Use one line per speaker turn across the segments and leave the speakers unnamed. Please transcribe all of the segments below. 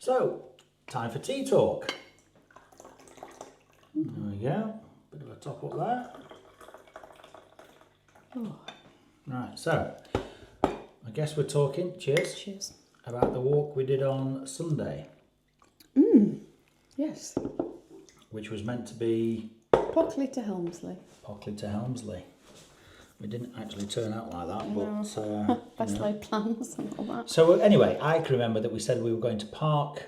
So, time for tea talk. There we go. Bit of a top up there.
Oh.
Right, so I guess we're talking, cheers, about the walk we did on Sunday.
Yes.
Which was meant to be...
Pockley to Helmsley.
Pockley to Helmsley. It didn't actually turn out like that,
No.
but...
Best laid plans and all that.
So anyway, I can remember that we said we were going to park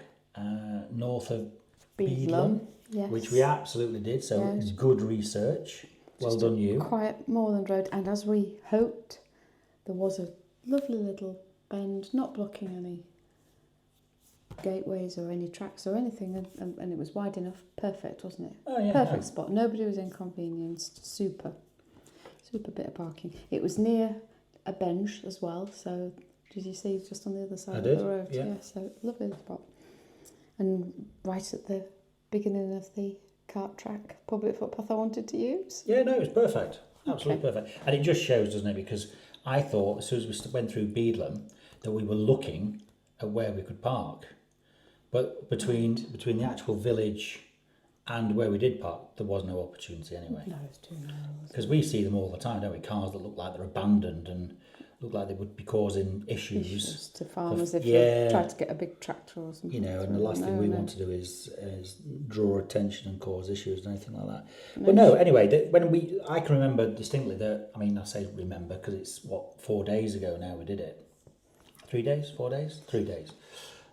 north of Beedlam,
yes.
which we absolutely did, so
Yeah.
it's good research. Well
Just
done
a
you.
Quiet moorland road, and as we hoped, there was a lovely little bend, not blocking any gateways or any tracks or anything, and it was wide enough. Perfect, wasn't it?
Oh, yeah,
Perfect
no.
spot. Nobody was inconvenienced. Super bit of parking. It was near a bench as well, so did you see just on the other side of the road?
Yeah.
So lovely spot. And right at the beginning of the cart track, public footpath I wanted to use.
Yeah, no, it's perfect. Absolutely
Okay.
perfect. And it just shows, doesn't it? Because I thought, as soon as we went through Beedlam, that we were looking at where we could park. But between the actual village and where we did park, there was no opportunity anyway.
No, it's too narrow.
Because we see them all the time, don't we? Cars that look like they're abandoned and look like they would be causing issues
To farmers if
yeah.
they try to get a big tractor or something.
You know, and the last thing we want to do is draw attention and cause issues and anything like that. But no, anyway, I can remember distinctly that, I mean, I say remember because it's, 4 days ago now we did it. 3 days, 4 days? 3 days.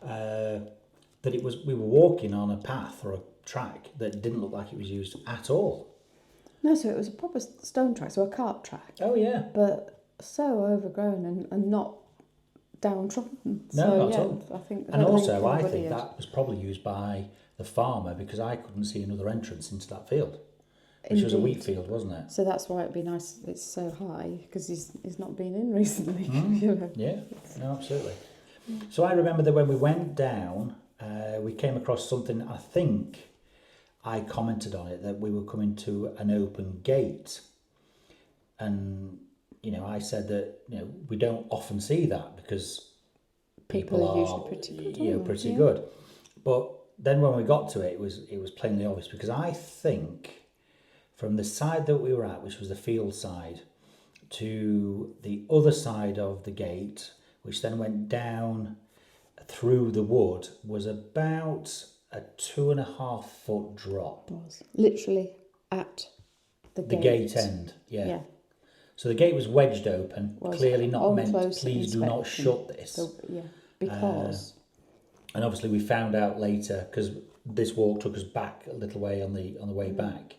That we were walking on a path or a track that didn't look like it was used at all.
No, so it was a proper stone track, so a cart track.
Oh, yeah.
But so overgrown and not downtrodden.
No,
so,
not
yeah,
at all.
I think
that was probably used by the farmer because I couldn't see another entrance into that field, which was a wheat field, wasn't it?
So that's why it'd be nice it's so high, because he's not been in recently. You know.
Yeah, no, absolutely. So I remember that when we went down, we came across something, I think I commented on it, that we were coming to an open gate. And, you know, I said that, you know, we don't often see that because people are
usually pretty good.
You know, pretty good. But then when we got to it, it was plainly obvious because I think from the side that we were at, which was the field side, to the other side of the gate, which then went down through the wood, was about a 2.5 foot drop.
It was literally at the
gate end.
Yeah.
So the gate was wedged open, clearly not meant,
close
please do not shut this.
So, yeah, because...
And obviously we found out later, because this walk took us back a little way on the way back,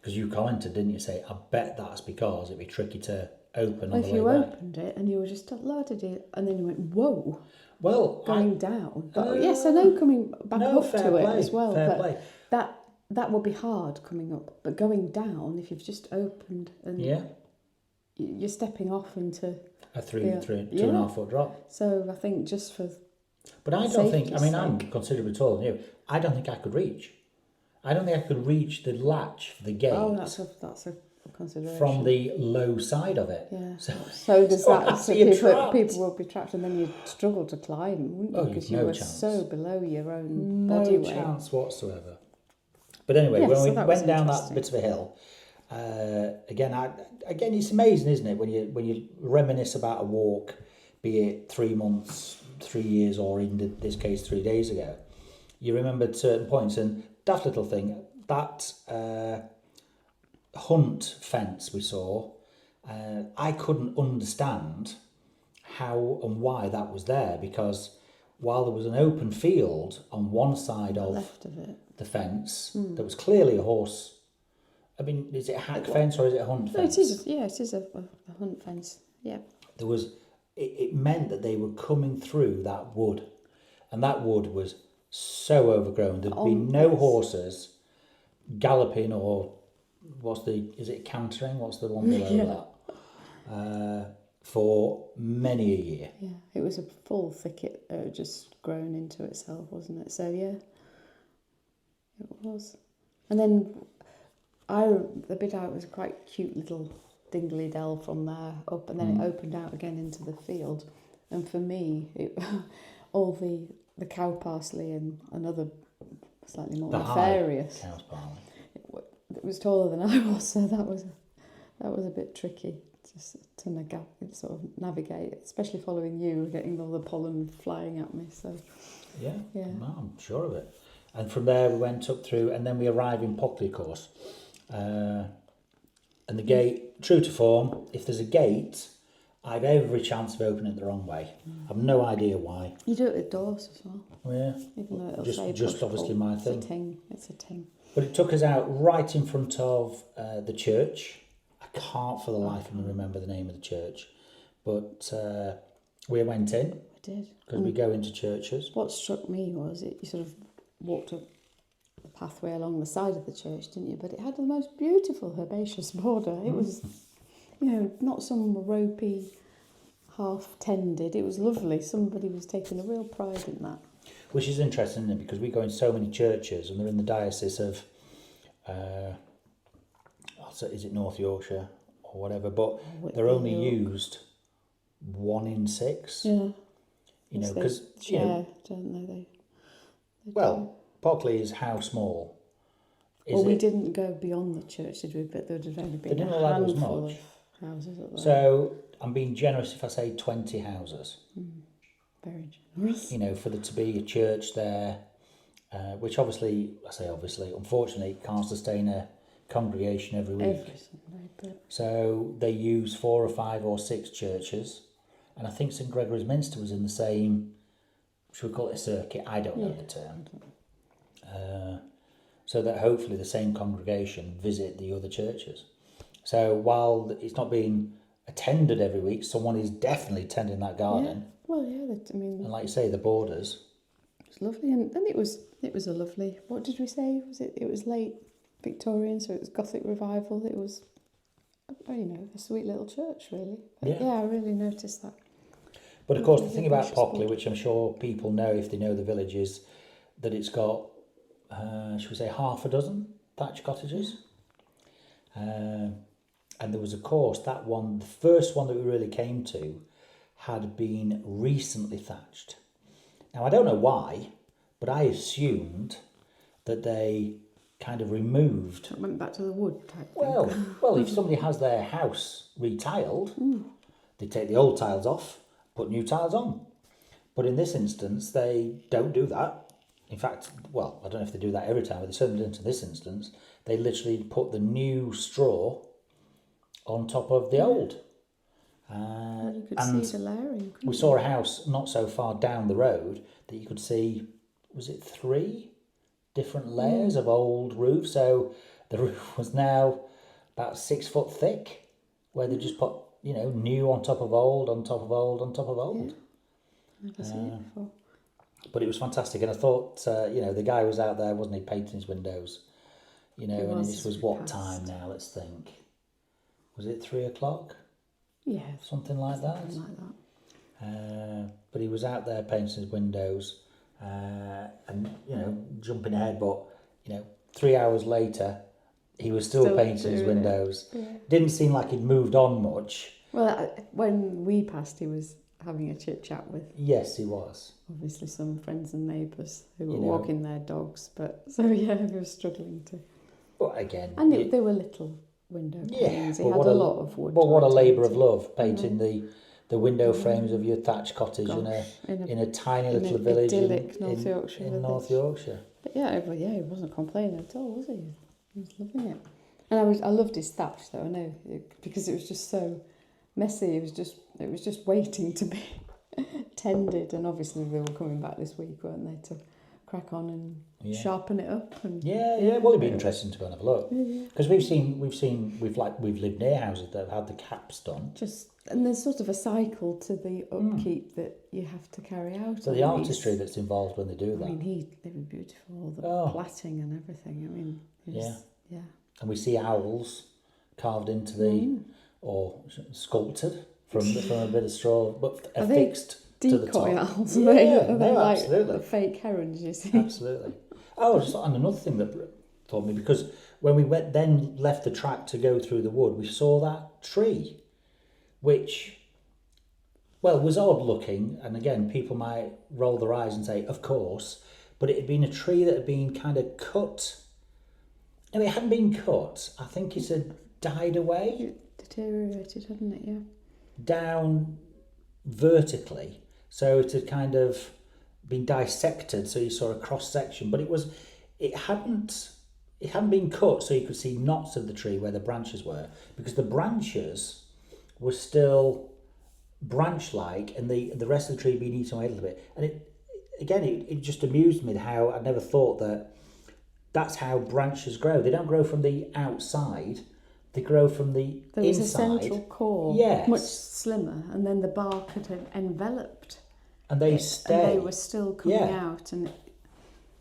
because you commented, didn't you, say, I bet that's because it'd be tricky to open on the way back.
If you opened it and you were just loaded it, and then you went, whoa,
well,
going down. But yes, I know coming back up to it as well, but that would be hard coming up. But going down, if you've just opened and you're stepping off into
a 2.5 foot drop.
So I think just for...
But I don't think, I mean, I'm considerably taller than you. I don't think I could reach. I don't think I could reach the latch for the gate.
Oh, that's a consideration.
From the low side of it.
Yeah. So there's that. So people will be trapped, and then you'd struggle to climb, wouldn't you? Because you were so below your own body weight.
No chance whatsoever. But anyway, when we went down that bit of a hill, again, it's amazing, isn't it, when you reminisce about a walk, be it 3 months, 3 years, or in this case 3 days ago, you remembered certain points. And daft little thing, that hunt fence we saw, I couldn't understand how and why that was there, because while there was an open field on one side of the fence, there was clearly a horse. I mean, is it a hack fence or is it a hunt fence?
No, it is a hunt fence. Yeah.
There was. It meant that they were coming through that wood, and that wood was so overgrown. There'd be no horses galloping or is it cantering? What's the one below that? For many a year.
Yeah, it was a full thicket just grown into itself, wasn't it? So yeah, it was. And then the bit out was a quite cute little dingly dell from there up, and then it opened out again into the field. And for me, all the the cow parsley and another slightly more
The
nefarious.
high cow's parley.
It was taller than I was, so that was a bit tricky just to sort of navigate, especially following you, getting all the pollen flying at me. So
Yeah,
yeah.
no, I'm sure of it. And from there we went up through, and then we arrive in Pockley, of course. And the gate, true to form, if there's a gate, I've every chance of opening it the wrong way. I've no idea why.
You do it with doors as well.
Yeah,
Even though it'll
just
say
just obviously my thing.
It's a ting.
But it took us out right in front of the church. I can't for the life of me remember the name of the church, but we went in.
I did.
Because we go into churches.
What struck me was you sort of walked up the pathway along the side of the church, didn't you? But it had the most beautiful herbaceous border. It was, not some ropey, half-tended. It was lovely. Somebody was taking a real pride in that.
Which is interesting, isn't it? Because we go in so many churches and they're in the diocese of, is it North Yorkshire or whatever, but they're only used 1 in 6.
Yeah.
Because,
don't they?
Well, Pockley is how small?
We didn't go beyond the church, did we? But there would have only been a handful of houses up there.
So I'm being generous if I say 20 houses.
Very generous.
For there to be a church there, which unfortunately, can't sustain a congregation every week.
Every Sunday, but...
So they use 4 or 5 or 6 churches. And I think St Gregory's Minster was in the same, should we call it a circuit? I don't know the term. So that hopefully the same congregation visit the other churches. So while it's not being attended every week, someone is definitely tending that garden.
Yeah. Well, yeah,
and like you say, the borders.
It's lovely, and it was a lovely. What did we say? It was late Victorian, so it was Gothic revival. It was, a sweet little church, really. But I really noticed that.
But of course, the thing about Pockley, which I'm sure people know if they know the village, is that it's got, should we say, half a dozen thatched cottages. And there was, of course, that one, the first one that we really came to, had been recently thatched. Now, I don't know why, but I assumed that they kind of removed...
It went back to the wood type
thing. Well, if somebody has their house retiled, they take the old tiles off, put new tiles on. But in this instance, they don't do that. In fact, I don't know if they do that every time, but they certainly didn't in this instance. They literally put the new straw on top of the old.
You could see the layering.
We saw a house not so far down the road that you could see, was it 3 different layers of old roof? So the roof was now about 6 foot thick, where they just put, new on top of old, on top of old, on top of old.
Yeah. Never seen it before.
But it was fantastic, and I thought, the guy was out there, wasn't he, painting his windows? And this was what time now? Let's think. Was it 3 o'clock?
Yeah,
something like that. But he was out there painting his windows, and jumping ahead. But 3 hours later, he was still painting his windows. Yeah. Didn't seem like he'd moved on much.
Well, when we passed, he was having a chit chat with.
Yes, he was.
Obviously, some friends and neighbours who were walking their dogs. But so he was struggling to.
But again,
and they were little window panes. He had a lot of wood.
But what a labour of love, painting the window frames of your thatched cottage in a tiny little village
in
North Yorkshire.
But he wasn't complaining at all, was he? He was loving it. And I loved his thatch, though. I know, because it was just so messy. It was just waiting to be tended. And obviously they were coming back this week, weren't they, to crack on and sharpen it up. And
well, it'd be interesting to go and have a look, because we've lived near houses that have had the caps done.
And there's sort of a cycle to the upkeep that you have to carry out.
So the artistry that's involved when they do that.
I mean, they were beautiful, all the plaiting and everything. I mean,
And we see owls carved into or sculpted from a bit of straw, but affixed to the top.
Decoy owls,
are
they like
absolutely.
The fake herons, you see.
Absolutely. And another thing that taught me, because when we left the track to go through the wood, we saw that tree, which Well, it was odd looking, and again, people might roll their eyes and say, of course, but it had been a tree that had been kind of cut. No, it hadn't been cut. I think it had died away.
It deteriorated, hadn't it? Yeah.
Down vertically. So it had kind of been dissected, so you saw a cross section, but it hadn't been cut so you could see knots of the tree where the branches were, because the branches were still branch-like, and the rest of the tree being eaten away a little bit. And it just amused me how I never thought that's how branches grow. They don't grow from the outside; they grow from the inside.
There was a central core,
yes,
much slimmer, and then the bark had enveloped.
And they stay.
And they were still coming out, and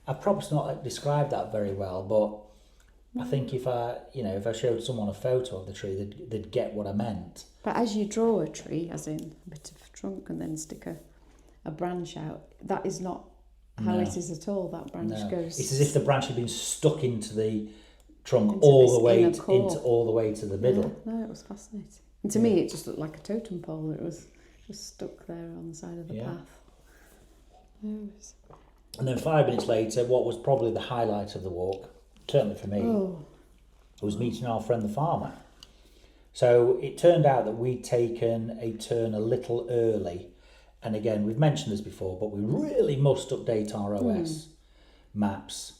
I've probably not described that very well, but I think if I showed someone a photo of the tree, they'd get what I meant.
But as you draw a tree, as in a bit of trunk and then stick a branch out, that is not how it is at all. That branch goes.
It's as if the branch had been stuck into the trunk all the way to the middle.
Yeah, no, it was fascinating. And to me, it just looked like a totem pole. It was just stuck there on the side of the path.
And then 5 minutes later, what was probably the highlight of the walk, certainly for me, was meeting our friend the farmer. So it turned out that we'd taken a turn a little early. And again, we've mentioned this before, but we really must update our OS maps.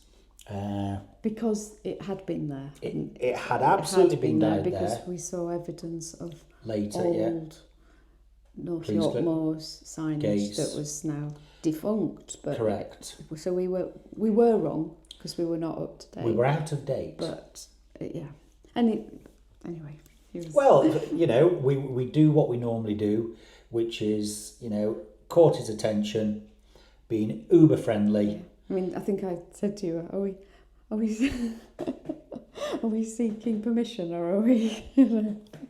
Because it had been there.
It had absolutely been there.
Because we saw evidence of
later,
old North York Moors signage
gates.
That was now defunct. But
correct.
So we were wrong because we were not up to date.
We were out of date.
But anyway.
Well, we do what we normally do, which is, caught his attention, being uber friendly.
I mean, I think I said to you, are we seeking permission, or are we?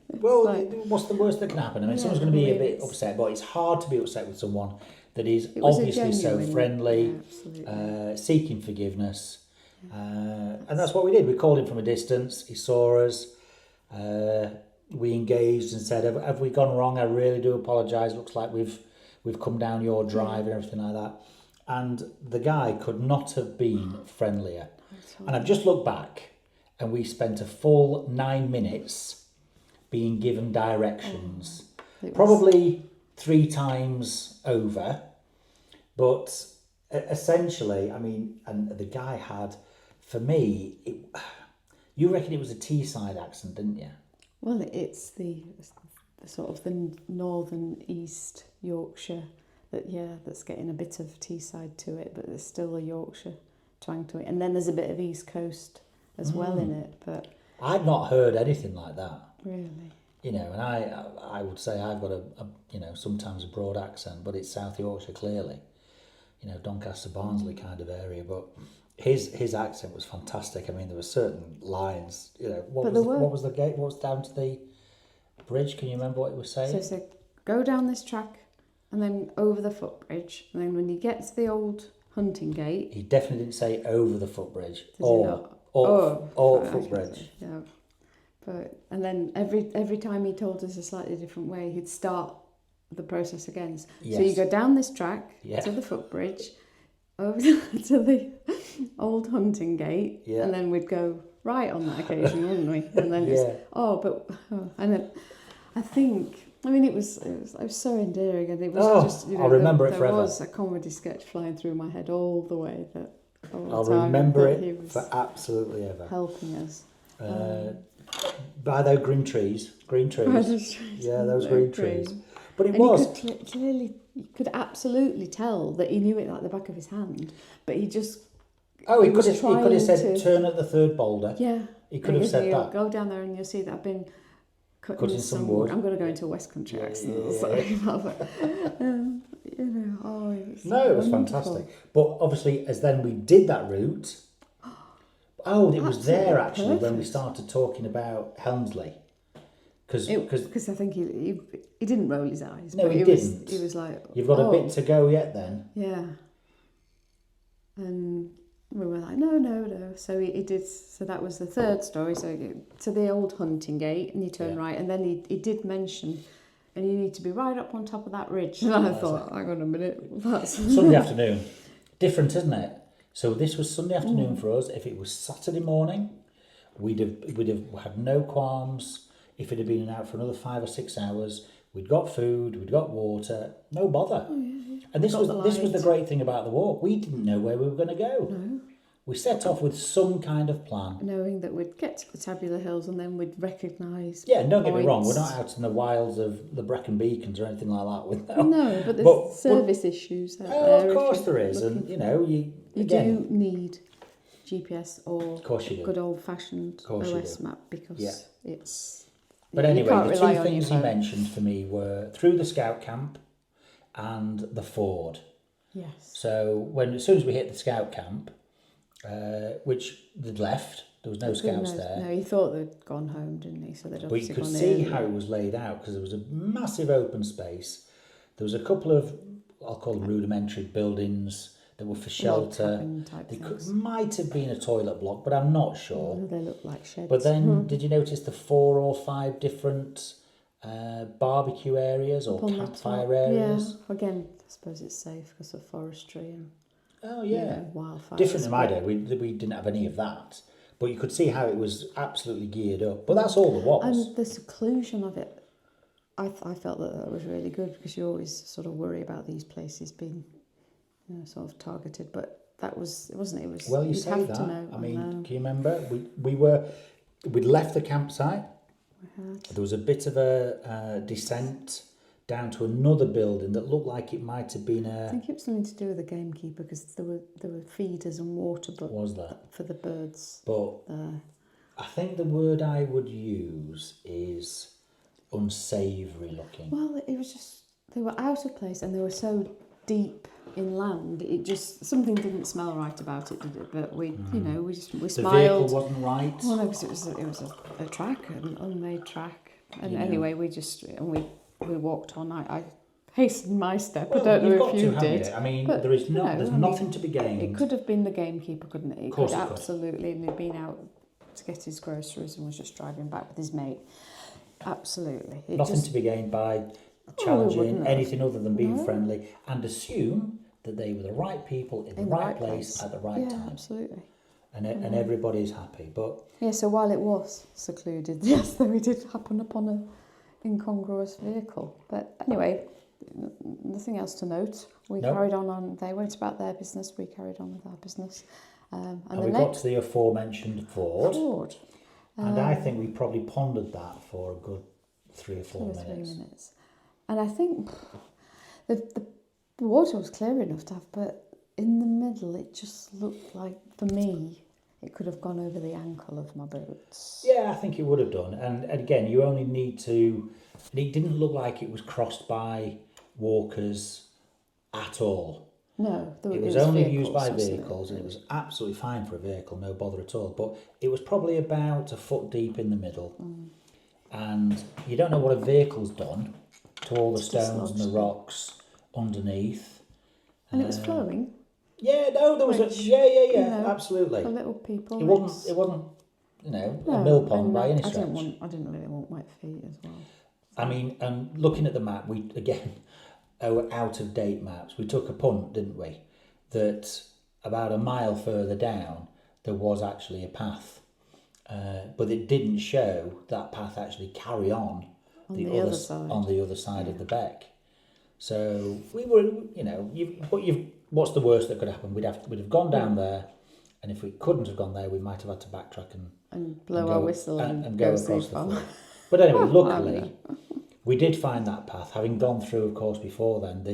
Well, what's the worst that can happen? I mean, someone's going to be a bit upset, but it's hard to be upset with someone that is obviously so friendly, seeking forgiveness. And that's what we did. We called him from a distance. He saw us. We engaged and said, have we gone wrong? I really do apologise. Looks like we've come down your drive and everything like that. And the guy could not have been friendlier. And I've just looked back, and we spent a full 9 minutes being given directions. Probably 3 times over. But essentially, I mean, and the guy had, for me, you reckon it was a Teesside accent, didn't you?
Well, it's the sort of the northern East Yorkshire that's getting a bit of Teesside to it, but there's still a Yorkshire twang to it. And then there's a bit of East Coast as well in it. But
I'd not heard anything like that.
Really?
And I would say I've got a sometimes a broad accent, but it's South Yorkshire clearly. Doncaster, Barnsley kind of area, but his accent was fantastic. I mean, there were certain lines. What was the gate? What was down to the bridge? Can you remember what it was saying?
So it said, go down this track, and then over the footbridge, and then when you get to the old hunting gate.
He definitely didn't say over the footbridge
or
footbridge.
Yeah, and then every time he told us a slightly different way, he'd start the process again.
Yes.
So you go down this track to the footbridge, over to the old hunting gate, and then we'd go right on that occasion, wouldn't we? And then I think. I mean, it was so endearing, and it was
I'll remember it forever.
There was a comedy sketch flying through my head all the way.
I'll remember it for absolutely ever.
Helping us.
By those green trees. Yeah, those green trees. But it
and
was.
You could absolutely tell that he knew it like the back of his hand, but he just.
Oh, he could have said, turn at the third boulder.
Yeah.
He could have said that.
Go down there and you'll see that I've been
cutting some wood.
I'm going to go into a West Country accent.
It was fantastic. But obviously, as then we did that route, it was there actually when we started talking about Helmsley. Because
I think he didn't roll his eyes.
No, he didn't.
He was like,
you've got a bit to go yet then.
Yeah. And we were like, no. So he did. So that was the third story. So to the old hunting gate, and you turn right, and then he did mention and you need to be right up on top of that ridge. And I thought, hang on a minute, that's
Sunday afternoon, different, isn't it? So this was Sunday afternoon for us. If it was Saturday morning, we'd have had no qualms. If it had been out for another 5 or 6 hours, we'd got food, we'd got water, no bother. And this was the great thing about the walk. We didn't know where we were going to go.
No.
We set off with some kind of plan.
Knowing that we'd get to the Tabular Hills and then we'd recognise.
Yeah, and don't get me wrong, we're not out in the wilds of the Brecon Beacons or anything like that.
No, but there's service issues out there.
Of course there is, and you
do need GPS or
of course you do.
good old-fashioned OS map because it's.
But anyway, the two things you mentioned for me were through the scout camp and the ford.
Yes.
So as soon as we hit the scout camp, which they'd left, there was no scouts there.
No, he thought they'd gone home, didn't he? So they'd
but you could see how it was laid out because there was a massive open space. There was a couple of, I'll call them rudimentary buildings that were for shelter. Might have been a toilet block, but I'm not sure.
They looked like sheds.
But then, did you notice the 4 or 5 different barbecue areas or campfire areas?
Yeah, again, I suppose it's safe because of forestry and wildfires.
Different in my day, we didn't have any of that. But you could see how it was absolutely geared up. But that's all there was.
And the seclusion of it, I felt that was really good because you always sort of worry about these places being sort of targeted, but it wasn't. It was.
Well, you say that. I mean, can you remember? We'd left the campsite. There was a bit of a descent down to another building that looked like it might have been a.
I think it was something to do with the gamekeeper because there were feeders and water, but
was there
for the birds?
But I think the word I would use is unsavoury looking.
Well, it was just they were out of place and they were so deep inland. It just something didn't smell right about it, did it? But we smiled.
The vehicle wasn't right.
Well, no, because it was a track, an unmade track. And anyway, we walked on. I hastened my step.
Well,
I don't know if you
to,
did.
I mean, there's nothing to be gained.
It could have been the gamekeeper, couldn't it?
Of course,
absolutely, and he'd been out to get his groceries and was just driving back with his mate. Absolutely,
nothing to be gained by challenging anything other than being friendly and assume that they were the right people in the right place at the right time.
Absolutely.
And everybody's happy, but
so while it was secluded, yes, then we did happen upon an incongruous vehicle. But anyway, nothing else to note. We carried on. They went about their business. We carried on with our business. And
we got to the aforementioned Ford. And I think we probably pondered that for a good 3 or 4 minutes.
And I think the water was clear enough to have, but in the middle it just looked like, for me, it could have gone over the ankle of my boots.
Yeah, I think it would have done. And again, you only need to... It didn't look like it was crossed by walkers at all.
No,
it was only used by vehicles, and it was absolutely fine for a vehicle, no bother at all. But it was probably about a foot deep in the middle. And you don't know what a vehicle's done to all the stones and the rocks underneath.
And it was flowing.
Yeah, no, there was absolutely.
For little people.
It wasn't, a mill pond by any stretch.
I didn't really want wet feet as well.
I mean, and looking at the map, our out-of-date maps, we took a punt, didn't we? That about a mile further down, there was actually a path. But it didn't show that path actually carry on the other side of the beck. So we were, what's the worst that could happen? We'd have gone down there, and if we couldn't have gone there, we might have had to backtrack
and blow our whistle and
go across the floor. But anyway, luckily, we did find that path, having gone through, of course, before then,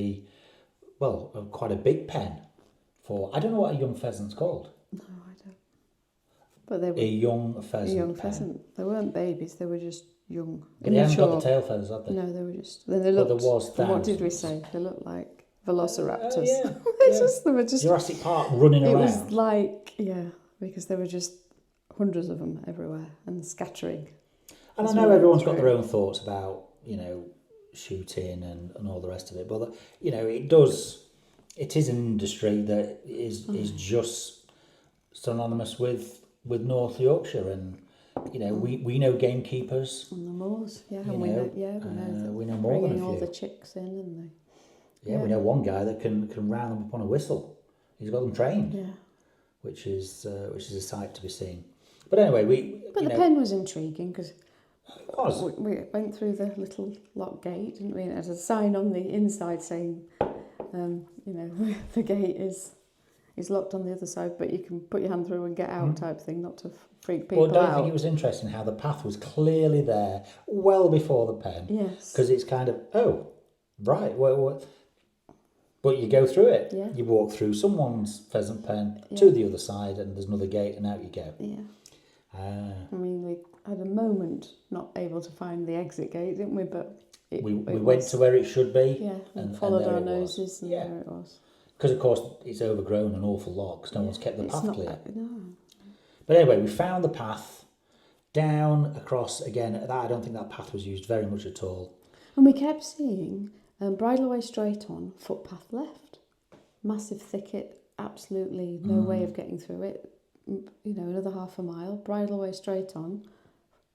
quite a big pen for, I don't know what a young pheasant's called.
No, I don't. But they were
a young pheasant.
They weren't babies, they were just young.
But they haven't got the tail feathers, have they?
No, they were just... Then they looked,
but there was thousands.
What did we say? They looked like velociraptors.
They
were just
Jurassic Park running around.
It was like, because there were just hundreds of them everywhere and scattering.
And I know everyone's got their own thoughts about, shooting and all the rest of it, but, it is an industry that is just synonymous with North Yorkshire, and You know, we know gamekeepers.
On the moors, yeah,
You
and
we know more than
bringing
a
all
few.
the chicks in and
Yeah, we know one guy that can round them up on a whistle. He's got them trained, which is a sight to be seen. But anyway,
But the pen was intriguing because
it was.
we went through the little lock gate, didn't we? And it had a sign on the inside saying, the gate is locked on the other side, but you can put your hand through and get out, type thing, not to freak people out.
Well, don't you think it was interesting how the path was clearly there well before the pen?
Yes.
Because it's kind of, oh, right, well, but you go through it.
Yeah.
You walk through someone's pheasant pen to the other side, and there's another gate, and out you go.
Yeah. I mean, we had a moment not able to find the exit gate, didn't we? But
we went to where it should be.
Yeah, and followed our noses, and
there
it was.
Because, of course, it's overgrown an awful lot because no one's kept the path clear.
No.
But anyway, we found the path down across, again, I don't think that path was used very much at all.
And we kept seeing bridle away straight on, footpath left. Massive thicket, absolutely no way of getting through it. Another half a mile, bridle away straight on,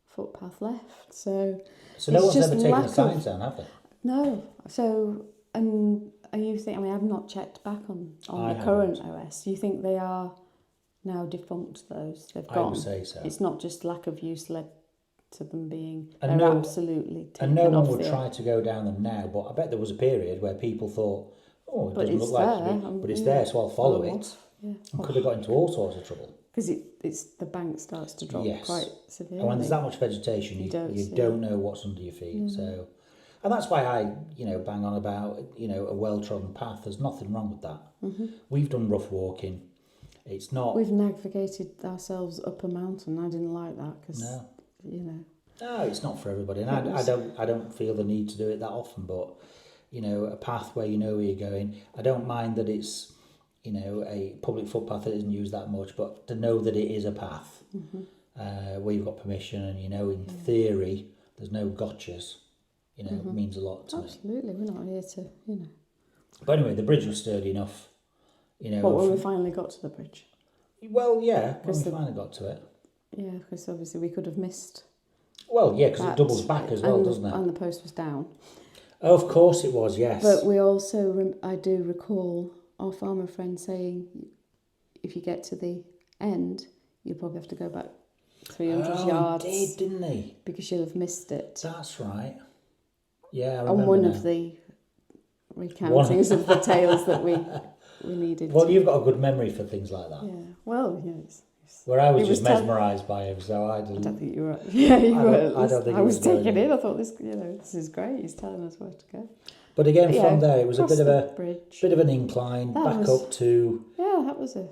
footpath left. So
no one's ever taken the signs down, have they?
No. So, and you think, I've not checked back on the current OS. You think they are now defunct, those? They've gone?
I would say so.
It's not just lack of use led to them being, absolutely taken
and no one
off
would try to go down them now, but I bet there was a period where people thought, oh, it doesn't look like it, but it's there, so I'll follow it. Yeah. And could have got into all sorts of trouble.
Because the bank starts to drop quite severely.
And when there's that much vegetation, you don't know what's under your feet. So, and that's why I, bang on about, a well-trodden path. There's nothing wrong with that. Mm-hmm. We've done rough walking. It's not...
We've navigated ourselves up a mountain. I didn't like that because,
No, it's not for everybody. And I don't feel the need to do it that often, but, a path where you know where you're going. I don't mind that it's... a public footpath that isn't used that much, but to know that it is a path where you've got permission and in theory there's no gotchas, means a lot to me.
Absolutely, we're not here to,
But anyway, the bridge was sturdy enough,
But when we finally got to the bridge?
Well, yeah, when we finally got to it.
Yeah, because obviously we could have missed.
Well, yeah, because it doubles back as well, doesn't it?
And the post was down.
Oh, of course it was, yes.
But we also, I do recall our farmer friend saying, if you get to the end, you'll probably have to go back 300 yards.
He did, didn't he?
Because you'll have missed it.
That's right. Yeah, I remember
on one
now.
of the recountings of the tales that we needed.
Well, you've got a good memory for things like that.
Yeah. Well, yes.
Where I was just mesmerised by him, so I didn't.
I don't think you were. Yeah, you were.
I don't think
I was taken in. I thought this is great. He's telling us where to go.
But again, from there, it was a bit of an incline up to.
Yeah, that was a.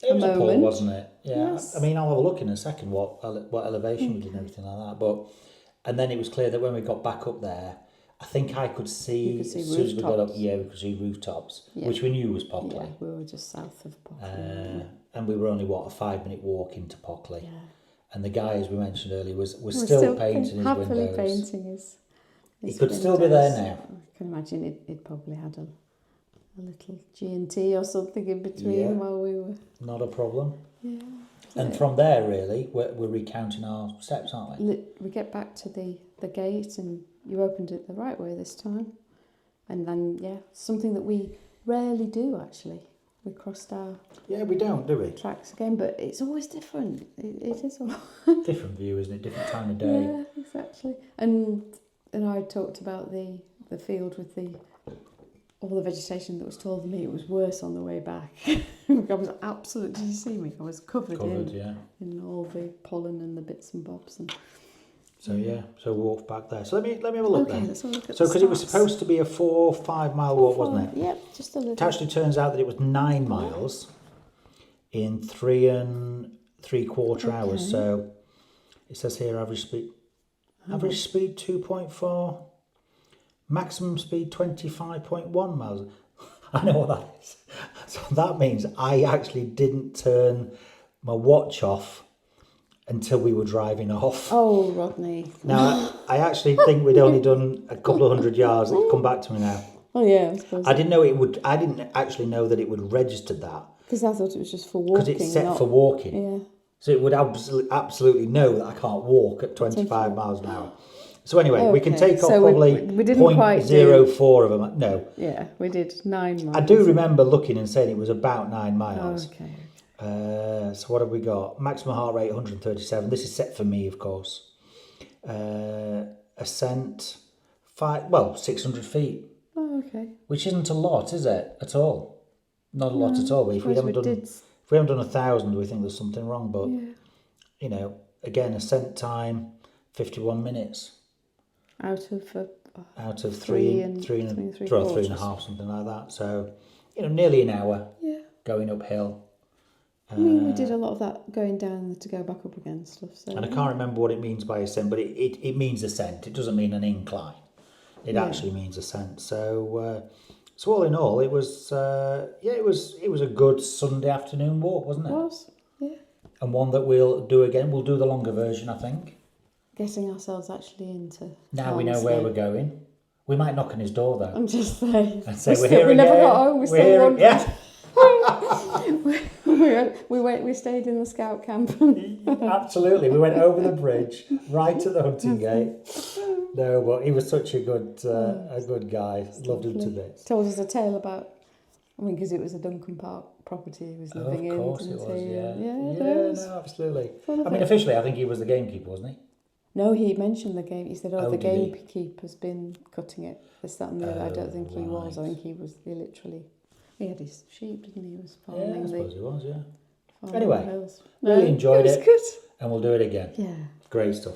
It was a pull, wasn't it? Yeah.
Yes.
I mean, I'll have a look in a second what elevation we did and everything like that. And then it was clear that when we got back up there, I think I could see as soon as we got up. Yeah, we could see rooftops, which we knew was Pockley.
Yeah, we were just south of Pockley.
And we were only, a 5-minute walk into Pockley. Yeah. And the guy, as we mentioned earlier, was still painting his windows.
Happily painting his
He could still be there now.
I can imagine it probably had a little G&T or something in between while we were...
Not a problem.
Yeah.
And from there, really, we're recounting our steps, aren't we?
We get back to the gate and you opened it the right way this time. And then, something that we rarely do, actually. We crossed our...
Yeah, we don't, do we?
Tracks again, but it's always different. It is always...
Different view, isn't it? Different time of day.
Yeah, exactly. And I talked about the field with all the vegetation that was taller than me. It was worse on the way back. I was absolutely... Did you see me? I was covered in all the pollen and the bits and bobs. And
so we walked back there. So let me have a look then.
Let's have a look at
because it was supposed to be a 4-5 mile walk, wasn't it?
Yep, just a little.
It actually turns out that it was 9 miles in 3 3/4 hours. So it says here average speed 2.4, maximum speed 25.1 miles. I know what that is. So that means I actually didn't turn my watch off until we were driving off.
Oh, Rodney.
Now, I actually think we'd only done a couple of 100 yards. It's come back to me now.
Oh, yeah, I suppose.
I didn't actually know that it would register that.
Because I thought it was just for walking.
Because it's set for walking.
Yeah.
So it would absolutely know that I can't walk at 25 miles an hour. So anyway, we can take off
So
probably
we didn't quite
0.04 of them. No.
Yeah, we did 9 miles.
I do remember looking and saying it was about 9
Oh,
miles.
okay.
So what have we got? Maximum heart rate 137. This is set for me, of course. Ascent 600 feet.
Oh, okay.
Which isn't a lot, is it? At all. Not a lot at all. If we haven't done 1,000, we think there's something wrong. But you know, again, ascent time 51 minutes.
Out of
three and a half, something like that. So, you know, nearly an hour.
Yeah.
Going uphill.
I mean, we did a lot of that going down to go back up again stuff. So.
And I can't remember what it means by ascent, but it means ascent. It doesn't mean an incline. It actually means ascent. So, so all in all, it was it was a good Sunday afternoon walk, wasn't it?
It was, yeah.
And one that we'll do again. We'll do the longer version, I think.
Getting ourselves actually into.
Now we know where we're going. We might knock on his door though.
I'm just saying.
And say we're here
we
again.
never got home. We're still wandering.
Yeah.
we stayed in the scout camp.
Absolutely, we went over the bridge right to the hunting gate. No, but he was such a good guy. Loved him to bits.
Told us a tale about. I mean, because it was a Duncan Park property he was living in.
Of course it was.
Yeah,
no, absolutely. I mean, officially, I think he was the gamekeeper, wasn't he?
No, he mentioned the game. He said, the
did he?
gamekeeper's been cutting it. This, that and the other. I don't think he was. I think he literally... He had his sheep, didn't he? He was farming.
Yeah, I suppose he was,
farming
anyway,
hills.
really enjoyed it.
It was good.
And we'll do it again.
Yeah.
Great stuff.